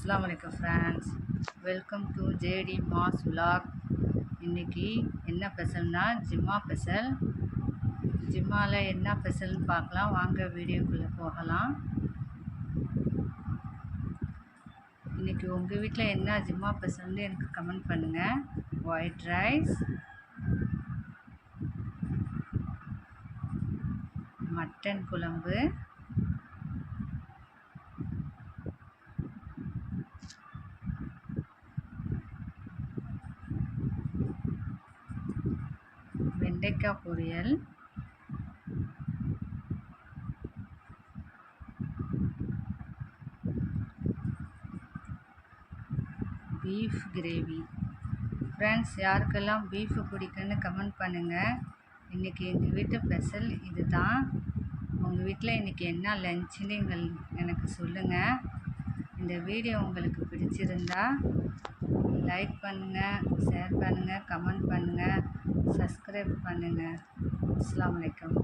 Assalamu alaikum friends. Welcome to JD Mass Vlog. இன்னைக்கு என்ன ஸ்பெஷல்னா ஜிம்மா special. ஜிம்மால என்ன ஸ்பெஷல்னு பார்க்கலாம். வாங்க வீடியோக்குள்ளே போகலாம். இன்னைக்கு உங்கள் வீட்டில் என்ன ஜிம்மா ஸ்பெஷல்னு எனக்கு கமெண்ட் பண்ணுங்கள். ஒயிட் ரைஸ், மட்டன் குழம்பு, வெண்டைக்காய் பொரியல், பீஃப் கிரேவி. ஃப்ரெண்ட்ஸ், யாருக்கெல்லாம் பீஃப் பிடிக்குன்னு கமெண்ட் பண்ணுங்கள். இன்றைக்கி எங்கள் வீட்டு ஸ்பெஷல் இது தான். உங்கள் வீட்டில் இன்றைக்கி என்ன லஞ்சுன்னு எனக்கு சொல்லுங்கள். இந்த வீடியோ உங்களுக்கு பிடிச்சிருந்தா லைக் பண்ணுங்கள், ஷேர் பண்ணுங்கள், கமெண்ட் பண்ணுங்கள், சப்ஸ்கிரைப் பண்ணுங்கள். அஸ்ஸலாமு அலைக்கும்.